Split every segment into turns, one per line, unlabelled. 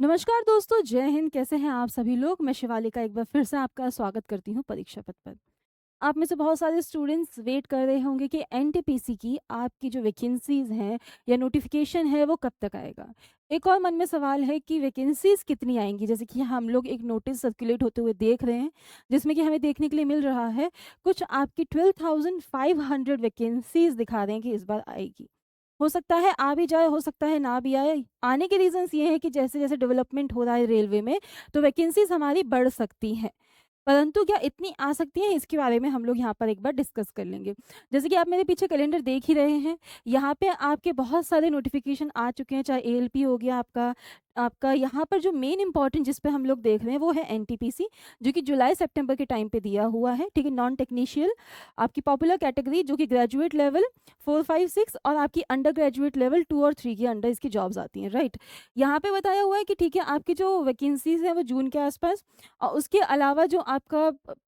नमस्कार दोस्तों, जय हिंद। कैसे हैं आप सभी लोग? मैं शिवालिका एक बार फिर से आपका स्वागत करती हूँ परीक्षा पथ पर। आप में से बहुत सारे स्टूडेंट्स वेट कर रहे होंगे कि एनटीपीसी की आपकी जो वैकेंसीज़ हैं या नोटिफिकेशन है वो कब तक आएगा। एक और मन में सवाल है कि वैकेंसीज़ कितनी आएँगी? जैसे कि हम लोग एक नोटिस सर्कुलेट होते हुए देख रहे हैं, जिसमें कि हमें देखने के लिए मिल रहा है कुछ आपकी 12,500 वैकेंसीज़ दिखा रहे हैं कि इस बार आएगी। हो सकता है आ भी जाए, हो सकता है ना भी आए। आने के रीज़न्स ये हैं कि जैसे-जैसे डेवलपमेंट हो रहा है रेलवे में, तो वैकेंसीज़ हमारी बढ़ सकती हैं। परंतु क्या इतनी आ सकती हैं, इसके बारे में हम लोग यहाँ पर एक बार डिस्कस कर लेंगे। जैसे कि आप मेरे पीछे कैलेंडर देख ही रहे हैं, यहाँ पे आपके बहुत सारे नोटिफ़िकेशन आ चुके हैं, चाहे एएलपी हो गया आपका। आपका यहाँ पर जो मेन इम्पोर्टेंट जिस पे हम लोग देख रहे हैं वो है एनटीपीसी, जो कि जुलाई-सितंबर के टाइम पे दिया हुआ है, ठीक है? नॉन टेक्नीशियल आपकी पॉपुलर कैटेगरी जो कि ग्रेजुएट लेवल 4, 5, 6 और आपकी अंडर ग्रेजुएट लेवल 2 और 3 के अंडर इसकी जॉब्स आती हैं, राइट? यहाँ पे बताया हुआ है कि ठीक है, आपकी जो वैकेंसीज़ हैं वो जून के आसपास और उसके अलावा जो आपका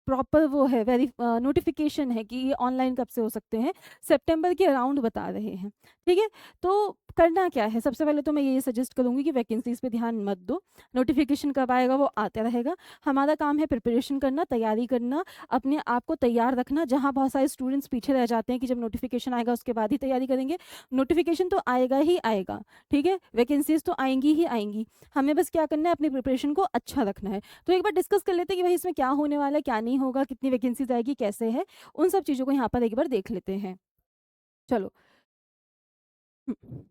प्रॉपर वो है नोटिफिकेशन है कि ये ऑनलाइन कब से हो सकते हैं, सितंबर के अराउंड बता रहे हैं। ठीक है? तो करना क्या है? सबसे पहले तो मैं ये सजेस्ट करूँगी कि वैकेंसीज़ पे ध्यान मत दो। नोटिफिकेशन कब आएगा वो आता रहेगा। हमारा काम है प्रिपरेशन करना, तैयारी करना, अपने आप को तैयार रखना। जहाँ बहुत सारे स्टूडेंट्स पीछे रह जाते हैं कि जब नोटिफिकेशन आएगा उसके बाद ही तैयारी करेंगे। नोटिफिकेशन तो आएगा ही आएगा, ठीक है? वैकेंसीज़ तो आएँगी ही आएँगी। हमें बस क्या करना है, अपनी प्रिपरेशन को अच्छा रखना है। तो एक बार डिस्कस कर लेते हैं कि भाई इसमें क्या होने वाला है, क्या नहीं होगा, कितनी वैकेंसीज़ आएगी, कैसे है? उन सब चीज़ों को यहाँ पर एक बार देख लेते हैं। चलो। हुँ।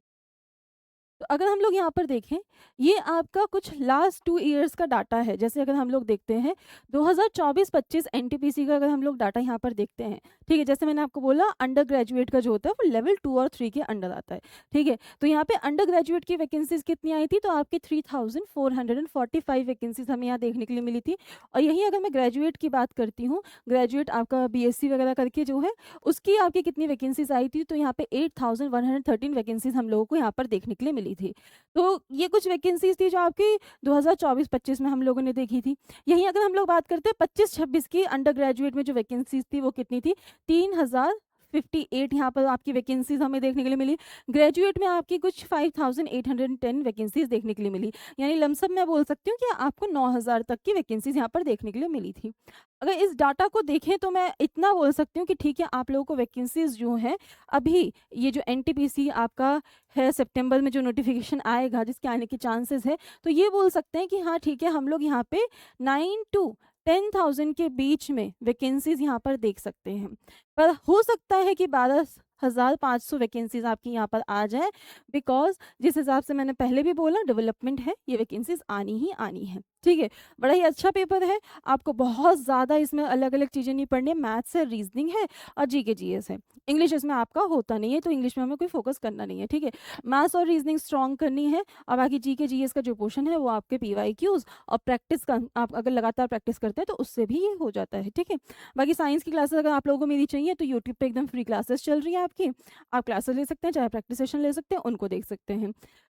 तो अगर हम लोग यहाँ पर देखें, ये आपका कुछ लास्ट 2 ईयर्स का डाटा है। जैसे अगर हम लोग देखते हैं 2024-25 एनटीपीसी का अगर हम लोग डाटा यहाँ पर देखते हैं, ठीक है? जैसे मैंने आपको बोला अंडर ग्रेजुएट का जो होता है वो लेवल 2 और 3 के अंडर आता है, ठीक है? तो यहाँ पे अंडर ग्रेजुएट की वैकेंसीज़ कितनी आई थी? तो आपकी 3445 वैकेंसीज़ हमें यहाँ देखने के लिए मिली थी। और यहीं अगर मैं ग्रेजुएट की बात करती हूँ, ग्रेजुएट आपका बीएससी वगैरह करके जो है, उसकी आपकी कितनी वैकेंसीज़ आई थी? तो यहाँ पे 8113 वैकेंसीज़ हम लोगों को यहाँ पर देखने के लिए मिली थी। तो ये कुछ वैकेंसीज़ थी जो आपकी 2024-25 में हम लोगों ने देखी थी। यहीं अगर हम लोग बात करते हैं 25-26 की अंडर ग्रेजुएट में जो वैकेंसीज़ थी वो कितनी थी? 3058 यहाँ पर आपकी वैकेंसीज़ हमें देखने के लिए मिली। ग्रेजुएट में आपकी कुछ 5810 वैकेंसीज़ देखने के लिए मिली। यानी लमसम मैं बोल सकती हूँ कि आपको 9000 तक की वैकेंसीज़ यहाँ पर देखने के लिए मिली थी। अगर इस डाटा को देखें तो मैं इतना बोल सकती हूँ कि ठीक है, आप लोगों को वैकेंसीज़ जो हैं अभी ये जो एनटीपीसी आपका है सितंबर में जो नोटिफिकेशन आएगा जिसके आने के चांसेस है, तो ये बोल सकते हैं कि हाँ ठीक है, हम लोग यहाँ पे 9 टू 10,000 के बीच में वैकेंसीज़ यहाँ पर देख सकते हैं। पर हो सकता है कि 12,500 वैकेंसीज़ आपकी यहाँ पर आ जाए, बिकॉज़ जिस हिसाब से मैंने पहले भी बोला डेवलपमेंट है, ये वैकेंसीज़ आनी ही आनी है। ठीक है? बड़ा ही अच्छा पेपर है, आपको बहुत ज़्यादा इसमें अलग-अलग चीज़ें नहीं पढ़नी है, मैथ्स है, रीज़निंग है और जीके जीएस है। इंग्लिश इसमें आपका होता नहीं है, तो इंग्लिश में हमें कोई फ़ोकस करना नहीं है, ठीक है? मैथ्स और रीज़निंग स्ट्रॉन्ग करनी है और बाकी जीके जीएस का जो पोर्शन है वो आपके पीवाईक्यूज़ और प्रैक्टिस का आप अगर लगातार प्रैक्टिस करते हैं तो उससे भी ये हो जाता है, ठीक है? बाकी साइंस की क्लासेस अगर आप लोगों को मेरी चाहिए तो यूट्यूब पे एकदम फ्री क्लासेस चल रही हैं आपकी। आप क्लासेस ले सकते हैं, चाहे प्रैक्टिस सेशन ले सकते हैं, उनको देख सकते हैं।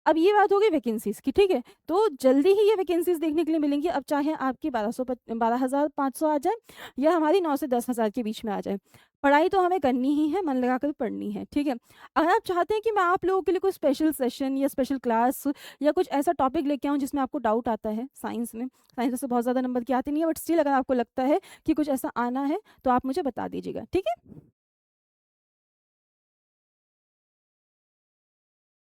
अब ये बात हो गई वैकेंसीज़ की, ठीक है? तो जल्दी ही ये वैकेंसीज़ देखने के लिए मिलेंगी। अब चाहे आपकी 12,500 आ जाए या हमारी 9 से 10,000 के बीच में आ जाए। पढ़ाई तो हमें करनी ही है, मन लगाकर पढ़नी है, ठीक है? अगर आप चाहते हैं कि मैं आप लोगों के लिए कोई स्पेशल सेशन या स्पेशल क्लास या कुछ ऐसा टॉपिक लेके आऊँ जिसमें आपको डाउट आता है साइंस में, साइंस में से बहुत ज़्यादा नंबर की आती नहीं है, बट स्टिल अगर आपको लगता है कि कुछ ऐसा आना है, तो आप मुझे बता दीजिएगा, ठीक है?